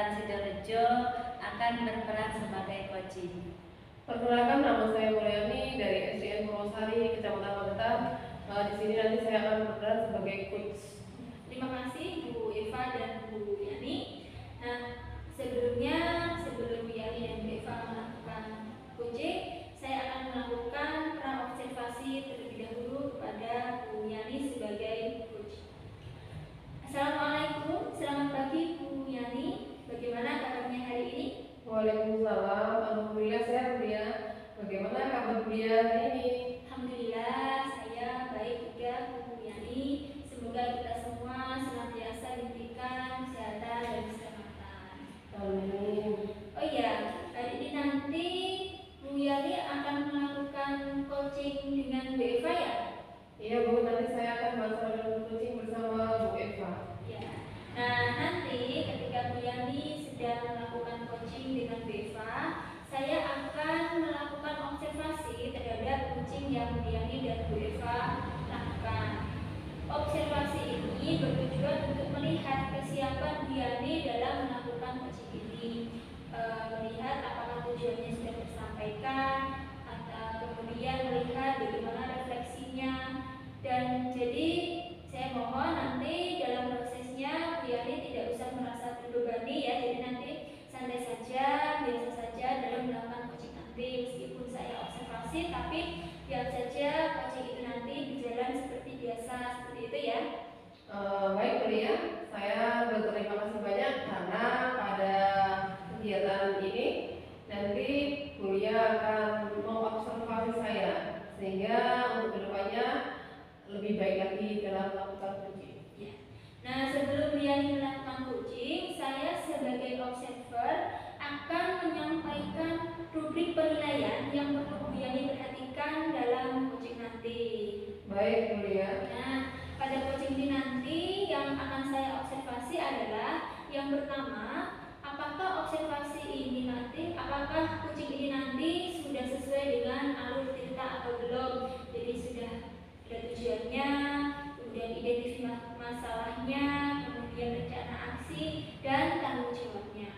Kecamatan Sidorejo akan berperan sebagai coaching. Perkenalkan, nama saya Mulyani dari SDN Purwosari, Kecamatan Magetan. Di sini nanti saya akan berperan sebagai coach. Terima kasih Bu Eva dan Bu Yani. Nah, sebelum Bu Yani dan Bu Eva melakukan coaching, saya akan melakukan praobservasi terlebih dahulu kepada Bu Yani sebagai coach. Assalamualaikum, selamat pagi Bu Yani. Bagaimana kabarnya hari ini? Waalaikumsalam, alhamdulillah sehat Bu ya. Bagaimana kabar Bu ya hari ini? Alhamdulillah saya baik juga Bu Yani. Semoga kita semua senantiasa diberikan kesehatan dan keselamatan. Amin. Oh iya, hari ini nanti Bu Yani akan melakukan coaching dengan Bu Eva ya? Iya Bu, nanti saya akan melaksanakan coaching bersama Bu Eva. Ya. Nah, nanti ketika Bu Yani sedang melakukan coaching dengan Bu Eva, saya akan melakukan observasi terhadap coaching yang Bu Yani dan Bu Eva lakukan. Observasi ini bertujuan untuk melihat kesiapan Bu Yani dalam melakukan coaching ini, melihat apakah tujuannya sudah tersampaikan, atau kemudian melihat bagaimana refleksinya. Dan jadi saya mohon nanti dalam prosesnya Bu Yani tidak usah merasa terbebani ya, jadi nanti santai saja, biasa saja dalam melakukan coaching nanti. Meskipun saya observasi, tapi biar saja coaching itu nanti berjalan seperti biasa, seperti itu ya. Baik Bu ya, saya berterima kasih banyak karena pada kegiatan ini nanti Bu ya akan mengobservasi saya sehingga untuk kedepannya lebih baik lagi dalam melakukan coaching. Ya. Nah, sebelum Bu Yani melakukan coaching, saya sebagai observer akan menyampaikan rubrik penilaian yang perlu Bu Yani perhatikan dalam coaching nanti. Baik Bu ya. Nah, pada coaching ini nanti yang akan saya observasi adalah yang pertama, apakah observasi ini nanti, apakah coaching ini nanti sudah sesuai dengan alur cerita atau belum. Jadi sudah ada tujuannya, kemudian identifikasi masalahnya, kemudian rencana aksi dan tanggung jawabnya.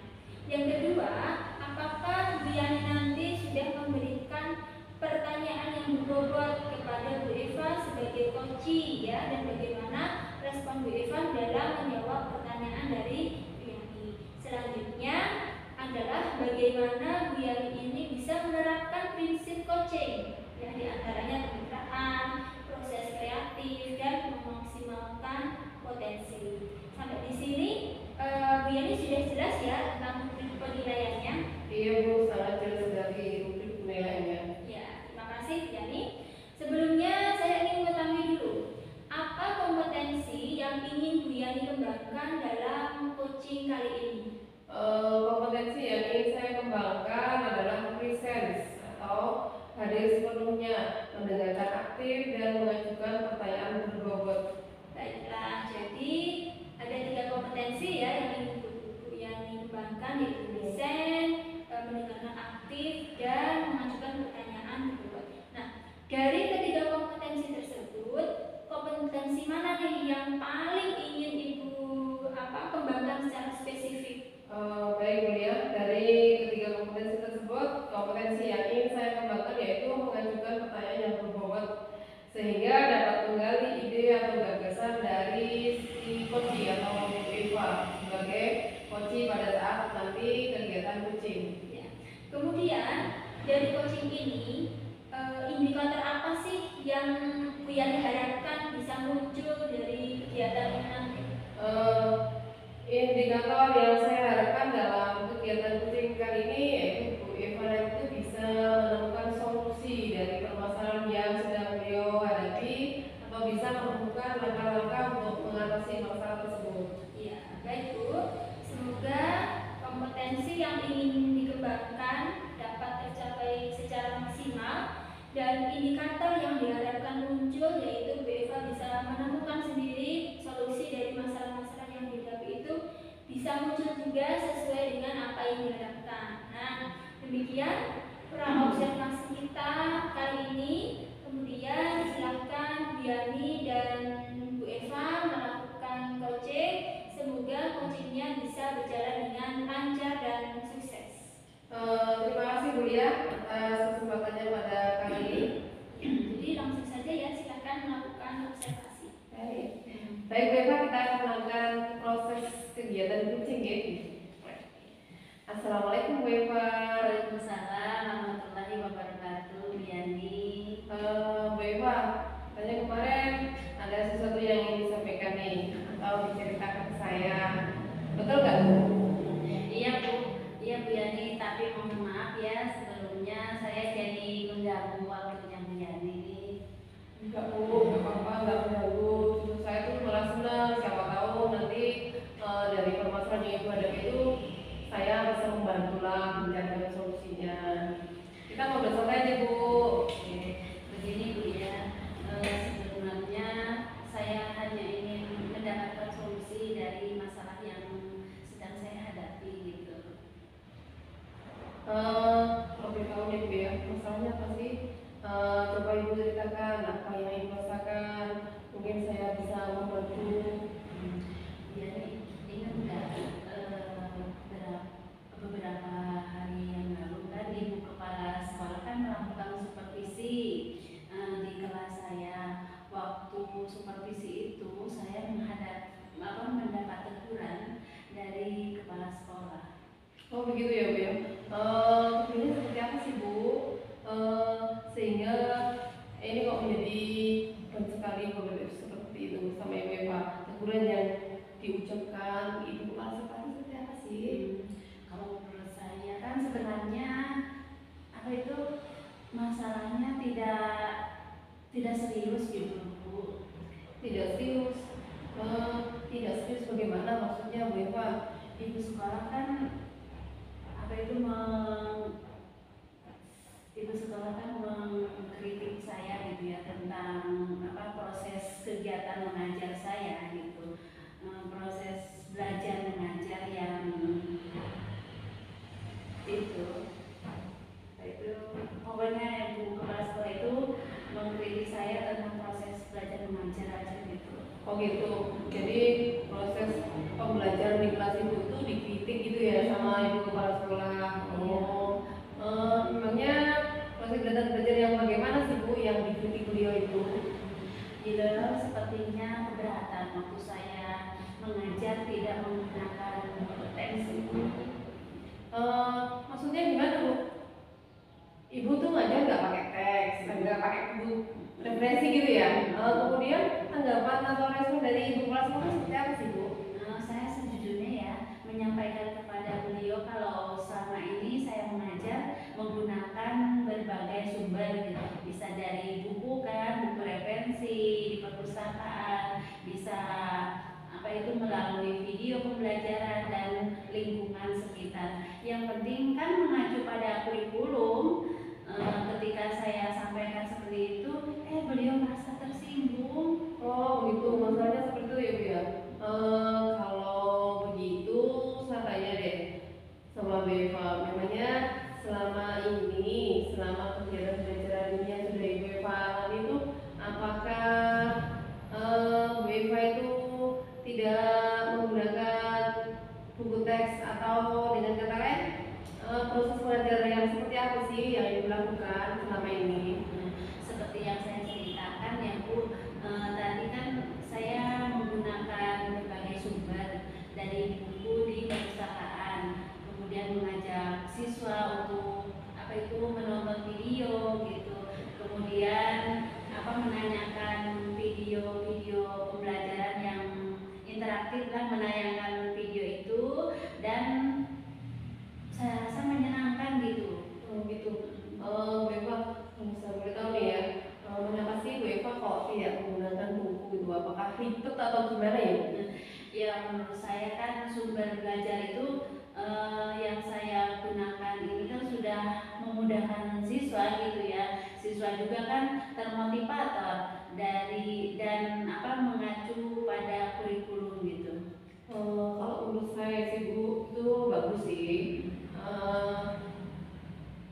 Yang kedua, apakah Bu Yani nanti sudah memberikan pertanyaan yang berbobot kepada Bu Eva sebagai coaching ya, dan bagaimana respon Bu Eva dalam menjawab pertanyaan dari Bu Yani. Selanjutnya adalah bagaimana Bu Yani ini bisa menerapkan prinsip coaching yang diantaranya kemitraan, proses kreatif, dan memaksimalkan potensi. Sampai di sini Bu Yani sudah jelas ya tentang rubrik penilaiannya. Iya Bu, sangat jelas dari rubrik penilaiannya. Ya, terima kasih Bu Yani. Sebelumnya saya ingin mengetahui dulu apa kompetensi yang ingin Bu Yani kembangkan dalam coaching kali ini. Kompetensi yang ingin saya kembangkan adalah presence atau hadir sepenuhnya, mendengarkan aktif dan mengajukan pertanyaan berbobot. Baiklah, jadi ada 3 kompetensi ya yang ingin Bu Yani kembangkan, yaitu listen, mendengarkan aktif, dan mengajukan pertanyaan berbobot. Nah, dari ketiga kompetensi tersebut, kompetensi mana nih yang paling ingin Ibu kembangkan secara spesifik? Baik Bu ya, dari ketiga kompetensi tersebut, kompetensi yang ingin saya kembangkan yaitu mengajukan pertanyaan yang berbobot sehingga dapat menggali ide atau gagasan dari si coach atau Eva sebagai coach pada saat nanti kegiatan coaching. Ya. Kemudian dari coaching ini, indikator apa sih yang Bu Yani harapkan bisa muncul dari kegiatan ini nanti? Indikator yang saya harapkan dalam kegiatan coaching kali ini yaitu Bu Eva itu bisa menemukan solusi dari permasalahan yang sedang beliau hadapi atau bisa menemukan langkah-langkah untuk mengatasi masalah tersebut. Ya, baik Bu. Semoga kompetensi yang ingin dikembangkan dapat tercapai secara maksimal, dan indikator yang diharapkan muncul yaitu Bu Eva bisa menemukan sendiri solusi dari masalah-masalah yang dihadapi itu bisa muncul juga sesuai dengan apa yang diharapkan. Nah, demikian praobservasi kita kali ini. Kemudian silakan Bu Yani dan Bu Eva melakukan coaching. Semoga coachingnya bisa berjalan dengan lancar. kegiatan kucing ya. Assalamualaikum Bu Eva. Waalaikumsalam warahmatullahi wabarakatuh, Bu Yani. Bu Eva, tanya kemarin ada sesuatu yang ingin disampaikan nih atau diceritakan ke saya, betul nggak Bu? Iya Bu, iya Bu Yani. Tapi mohon maaf ya sebelumnya saya jadi mengganggu waktunya Bu Yani. Enggak Bu, nggak apa-apa, nggak mengganggu. Justru saya tuh malah senang, siapa tahu nanti dari permasalahan yang Ibu hadapi itu saya bisa membantulah mencari solusinya. Kita ngobrol santai aja Bu. Oke, begini Bu ya. Sebenarnya saya hanya ingin mendapatkan solusi dari masalah yang sedang saya hadapi gitu. Kalau boleh tahu nih Bu ya, masalahnya apa sih? Coba Ibu ceritakan apa yang Ibu rasakan. Mungkin saya bisa membantu. Jadi ingat nggak beberapa hari yang lalu kan Ibu Kepala Sekolah kan melakukan supervisi di kelas saya. Waktu supervisi itu saya mendapat teguran dari kepala sekolah. Oh begitu ya Bu ya. Ini seperti apa sih Bu? Sehingga ini kok menjadi banyak sekali seperti itu sama Ibu Eva. Teguran yang diucapkan Ibu kepala sekolah itu seperti apa sih? Kalau menurut saya kan sebenarnya apa itu masalahnya tidak serius gitu Bu. Tidak serius. Tidak serius bagaimana maksudnya Bu Eva? Ibu sekolah kan ibu sekolah kan mengkritik saya gitu ya tentang proses kegiatan mengajar saya gitu. Proses belajar mengajar yang itu pokoknya Ibu Kepala Sekolah itu mengkritik saya tentang proses belajar mengajar aja gitu. Oh gitu. Jadi proses pembelajaran di kelas Ibu itu dikritik gitu ya sama Ibu kepala sekolah. Memangnya proses belajar yang bagaimana sih Bu yang dikritik beliau itu? Beliau sepertinya keberatan waktu saya mengajar tidak menggunakan teks. Maksudnya gimana Bu? Ibu tuh ngajar nggak pakai teks, nggak pakai buku referensi gitu ya? Kemudian tanggapan atau respon dari Ibu kepala sekolah seperti apa sih Bu? Saya sejujurnya ya menyampaikan kepada beliau kalau selama ini saya mengajar menggunakan berbagai sumber gitu. Bisa dari buku kan, buku referensi di perpustakaan, bisa melalui video pembelajaran dan lingkungan sekitar. Yang penting kan mengacu pada kurikulum. Ketika saya sampaikan seperti itu, beliau merasa tersinggung. Oh begitu, masalahnya seperti itu ya Bu ya. Kalau begitu saya tanya deh sama Bu Eva, memangnya selama kegiatan belajar ini yang sudah Ibu Eva alami itu, apakah Bu Eva itu tidak menggunakan buku teks atau dengan kata lain proses belajar yang seperti apa sih yang Ibu lakukan selama ini? Seperti yang saya ceritakan ya Bu, tadi kan saya menggunakan berbagai sumber dari buku di perpustakaan, kemudian mengajak siswa untuk menonton video gitu, kemudian menanyakan video-video pembelajaran yang interaktif lah, menayangkan video itu dan saya rasa menyenangkan gitu. Oh gitu. Bu Eva, saya boleh tahu nih ya, kenapa sih Bu Eva kok tidak menggunakan buku itu? Apakah ribet atau gimana ya? Ya menurut saya kan sumber belajar itu yang saya gunakan ini kan sudah memudahkan siswa gitu ya. Siswa juga kan termotivator dan mengacu pada kurikulum gitu. Kalau menurut saya sih Bu, itu bagus sih.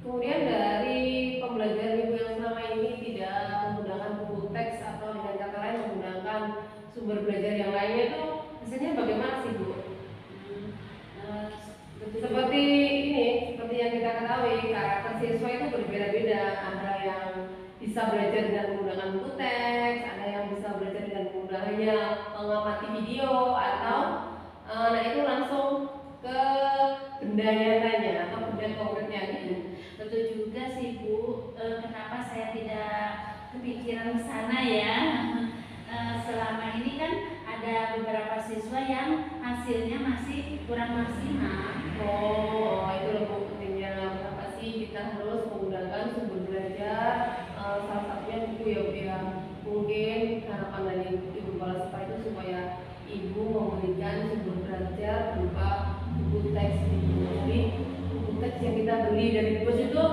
Kemudian dari pembelajaran Ibu yang selama ini tidak menggunakan buku teks atau dengan kata lain menggunakan sumber belajar yang lainnya itu hasilnya bagaimana sih Bu? Seperti yang kita ketahui, karakter siswa itu berbeda-beda. Ada yang bisa belajar dengan menggunakan buku teks, ada yang bisa belajar dengan menggunakannya mengamati video atau Nah itu langsung ke benda nyatanya atau benda konkretnya gitu. Betul juga sih Bu. Kenapa saya tidak kepikiran ke sana ya? Selama ini kan ada beberapa siswa yang hasilnya masih kurang maksimal. Oh, itu lebih pentingnya kenapa sih kita harus menggunakan sumber belajar, salah satunya buku ya Bu ya. Mungkin harapan dari Ibu Kepala Sekolah itu supaya Ibu memberikan sumber belajar berupa buku teks gitu. Jadi buku teks yang kita beli dari bos itu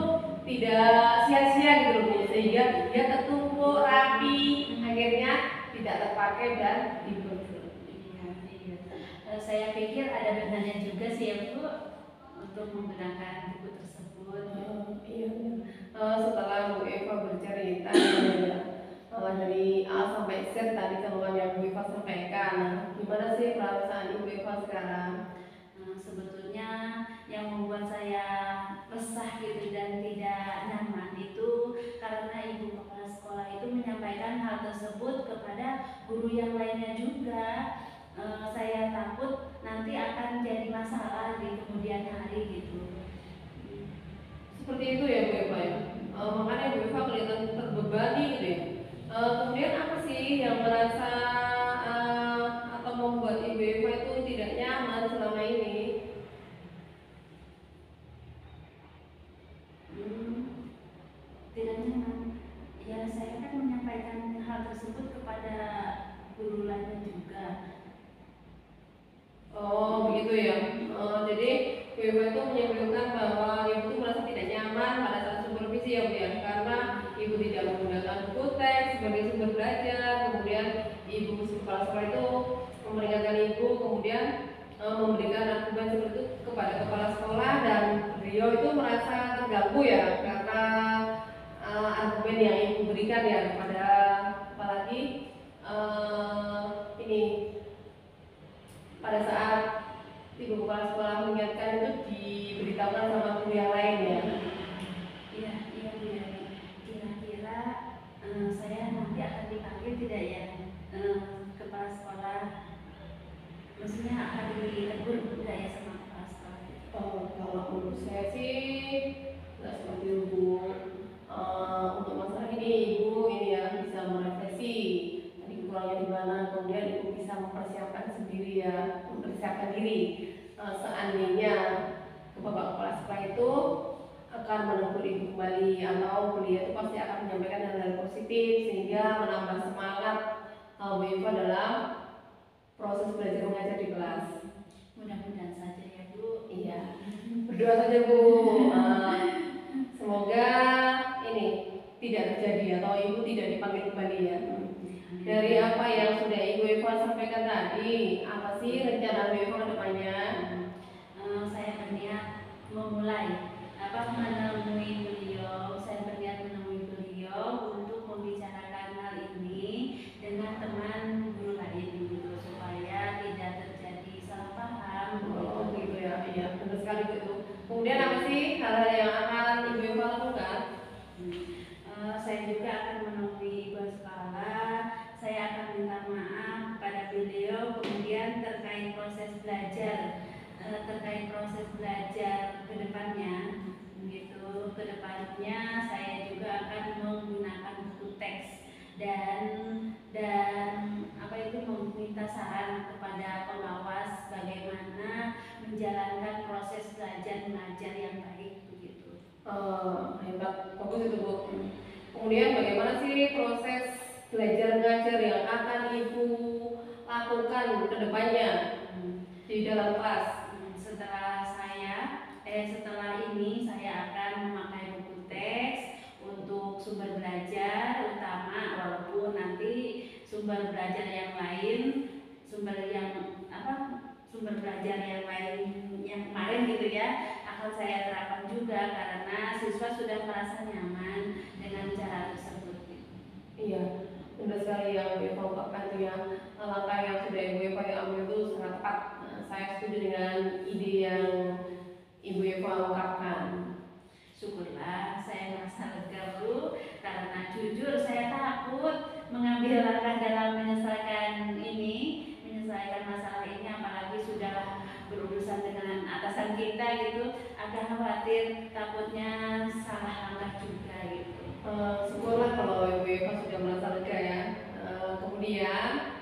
tidak sia-sia gitu loh Bu, sehingga dia tertumpuk rapi, akhirnya tidak terpakai dan dijual. Iya. Saya pikir ada benarnya juga sih ya Bu untuk menggunakan buku tersebut. Iya. Setelah Bu Eva bercerita dari A sampai Z tadi temuan yang Bu Eva sampaikan, gimana sih perasaan Ibu Eva sekarang? Sebetulnya yang membuat saya resah gitu dan tidak nyaman itu karena Ibu Kepala Sekolah itu menyampaikan hal tersebut kepada guru yang lainnya juga. Saya takut nanti akan jadi masalah di kemudian hari gitu. Seperti itu ya Bu Eva ya. Makanya Bu Eva kelihatan terbebani gitu ya. Kemudian apa sih yang merasa atau membuat Ibu Eva itu tidak nyaman selama ini? Tidak nyaman. Ya saya kan menyampaikan hal tersebut kepada guru lainnya juga. Oh begitu ya. Jadi Bu Eva itu menyimpulkan bahwa Ibu itu merasa tidak nyaman pada saat supervisi ya Bu ya, karena Ibu tidak menggunakan buku teks sebagai sumber belajar, kemudian Ibu kepala sekolah itu memperingatkan Ibu, kemudian memberikan argumen seperti itu kepada kepala sekolah dan beliau itu merasa terganggu ya karena argumen yang Ibu berikan ya kepada apalagi ini pada saat Ibu kepala sekolah mengingatkan itu diberitahukan sama guru yang lain ya. Iya Bu ya. Kira-kira saya nanti akan dipanggil tidak ya kepala sekolah? Maksudnya akan ditegur tidak ya sama kepala sekolah? Kalau menurut saya sih nggak seperti itu. Untuk masalah ini Ibu ini ya bisa merefleksi tadi kurangnya di mana, kemudian Ibu bisa mempersiapkan sendiri ya, mempersiapkan diri seandainya Bapak kepala sekolah itu akan menegur Ibu kembali atau beliau itu pasti akan menyampaikan hal-hal positif sehingga menambah semangat Bu Eva dalam proses belajar mengajar di kelas. Mudah-mudahan saja ya Bu. Iya, berdoa saja Bu. Semoga ini tidak terjadi atau Ibu tidak dipanggil kembali ya. Dari apa yang sudah Ibu Eva sampaikan tadi, apa sih rencana Ibu Eva ke depannya? Saya berniat memulai menemui beliau. Saya berniat menemui beliau untuk membicarakan hal ini dengan teman guru lain gitu supaya tidak terjadi salah paham. Oh gitu ya, iya benar sekali itu. Kemudian apa sih hal-hal yang akan Ibu Eva lakukan? Saya juga akan menemui Ibu Sekolah. Saya akan minta maaf kepada beliau. Kemudian terkait proses belajar ke depannya gitu. Ke depannya saya juga akan menggunakan buku teks dan meminta saran kepada pengawas bagaimana menjalankan proses belajar mengajar yang baik begitu. Hebat, bagus itu Bu. Kemudian bagaimana sih proses belajar mengajar yang akan Ibu lakukan ke depannya di dalam kelas? Setelah ini saya akan memakai buku teks untuk sumber belajar utama, walaupun nanti sumber belajar yang lain yang kemarin gitu ya akan saya terapkan juga karena siswa sudah merasa nyaman dengan cara tersebut. Iya, benar sekali yang Ibu Eva ungkapkan itu ya, langkah yang sudah Ibu Eva ambil itu sangat tepat. Saya setuju dengan ide yang Ibu Eva ungkapkan. Syukurlah saya merasa lega Bu, karena jujur saya takut mengambil langkah dalam menyelesaikan menyelesaikan masalah ini, apalagi sudah berurusan dengan atasan kita gitu, agak khawatir takutnya salah langkah juga gitu. Syukurlah kalau Ibu Eva sudah merasa lega ya. Kemudian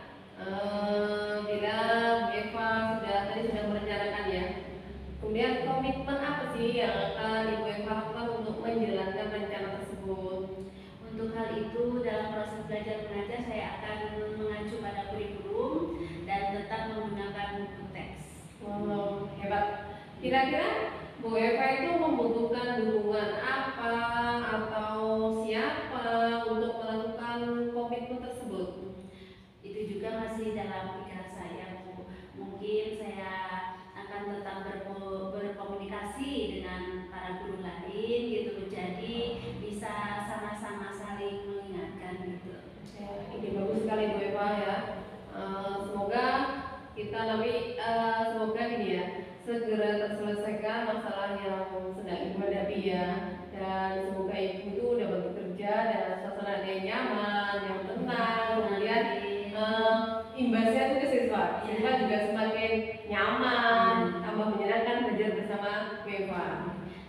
bila Bu Eva sudah merencanakan ya. Kemudian komitmen apa sih yang akan Ibu Eva lakukan untuk menjalankan rencana tersebut? Untuk hal itu, dalam proses belajar mengajar saya akan mengacu pada kurikulum dan tetap menggunakan buku teks. Hebat. Kira-kira Bu Eva itu membutuhkan dukungan apa atau siapa untuk melakukan komitmen tersebut? Itu juga masih dalam pikiran saya, Bu. Mungkin saya akan tetap berkomunikasi dengan para guru lain gitu, jadi bisa sama-sama saling mengingatkan gitu. Ini bagus sekali Bu Eva ya. Semoga kita semoga ini ya segera terselesaikan masalah yang sedang Ibu hadapi ya, dan semoga Ibu itu dapat bekerja dalam suasana yang nyaman, yang tenang, kemudian imbasnya itu ke siswa juga semakin nyaman, tambah menyenangkan belajar bersama Bu Eva.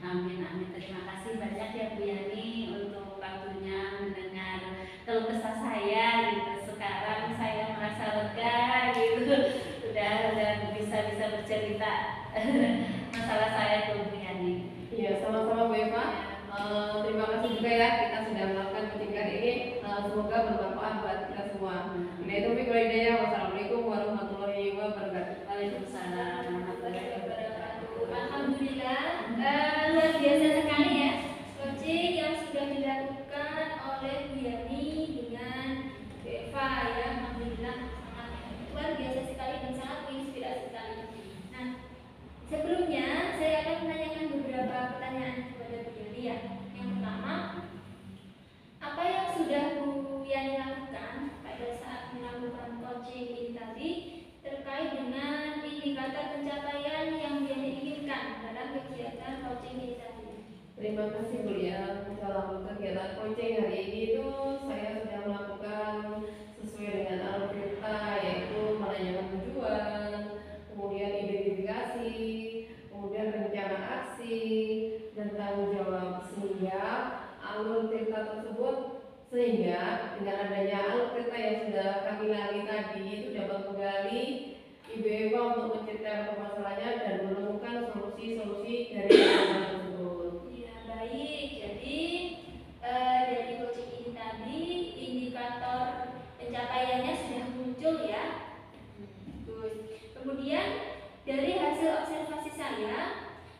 Amin, amin. Terima kasih banyak ya Bu Yani untuk waktunya mendengar keluh kesah saya gitu. Sekarang saya merasa lega gitu. Udah bisa bercerita masalah saya ke Bu Yani. Iya, sama-sama Bu Eva. Terima kasih juga ya kita sudah melakukan coaching kali ini. Semoga bermanfaat buat kita semua. Wassalamualaikum warahmatullahi wabarakatuh. Waalaikumsalam warahmatullahi wabarakatuh. Alhamdulillah, luar biasa sekali ya coaching yang sudah dilakukan oleh Bu Yani dengan Bu Eva ya. Alhamdulillah sangat luar biasa sekali dan sangat menginspirasi sekali. Nah, sebelumnya saya akan menanyakan beberapa pertanyaan kepada Bu Yani ya. Yang pertama, apa yang sudah Bu Yani lakukan pada saat melakukan coaching ini tadi terkait dengan indikator pencapaian yang Bu Yani inginkan dalam kegiatan coaching ini tadi? Terima kasih Bu ya. Dalam kegiatan coaching hari ini itu saya sudah melakukan sesuai dengan alur kita, yaitu menanyakan tujuan, kemudian identifikasi, kemudian rencana aksi dan tanggung jawab, sehingga alur cerita tersebut dengan adanya alur cerita yang sudah kami lalui tadi itu dapat menggali Ibu Eva untuk menceritakan permasalahannya dan menemukan solusi-solusi dari masalah tersebut. Ya, baik. Jadi dari coaching ini tadi indikator pencapaiannya sudah muncul ya. Terus kemudian dari hasil observasi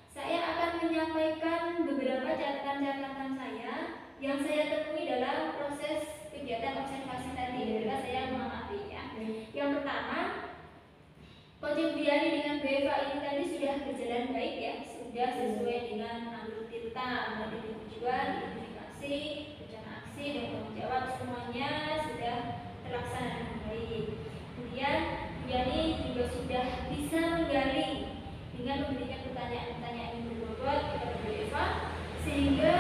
saya akan menyampaikan beberapa catatan-catatan saya yang saya temui dalam proses kegiatan observasi tadi ketika saya mengamati ya. Yang pertama, coaching Bu Yani dengan Bu Eva ini tadi sudah berjalan baik ya, sudah sesuai dengan alur cerita, mulai dari tujuan, identifikasi, rencana aksi, dan tanggung jawab, semuanya sudah terlaksana dengan baik. Kemudian Bu Yani juga sudah bisa menggali dengan memberikan pertanyaan-pertanyaan yang berbobot kepada Bu Eva, sehingga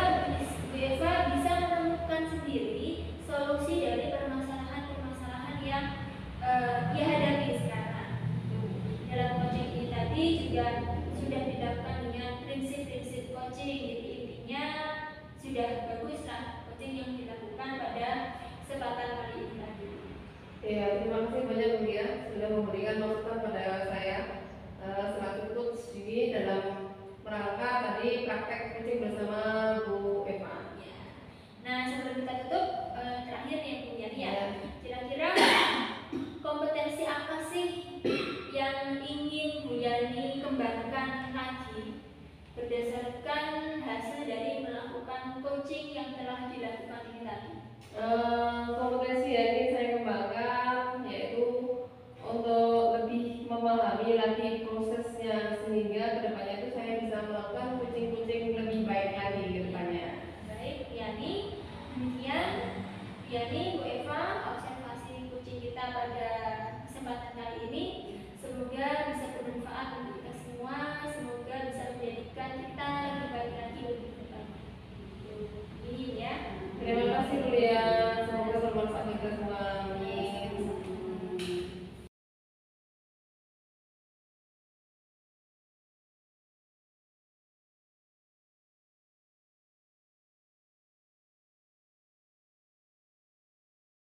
Bu Eva bisa menemukan sendiri solusi dari permasalahan-permasalahan yang dia hadapi sekarang. Dalam coaching ini tadi juga sudah dilakukan dengan prinsip-prinsip coaching, jadi intinya sudah bagus lah coaching yang dilakukan pada kesempatan kali ini tadi. Ya, terima kasih banyak Bu ya sudah memberikan masukan pada saya selaku coach ini dalam rangka tadi praktek coaching bersama Bu Eva. Ya. Nah, sebelum kita tutup, terakhir nih Bu Yani ya, kira-kira kompetensi apa sih yang ingin Bu Yani kembangkan lagi berdasarkan hasil dari melakukan coaching yang telah dilakukan ini tadi? Kompetensi ya ini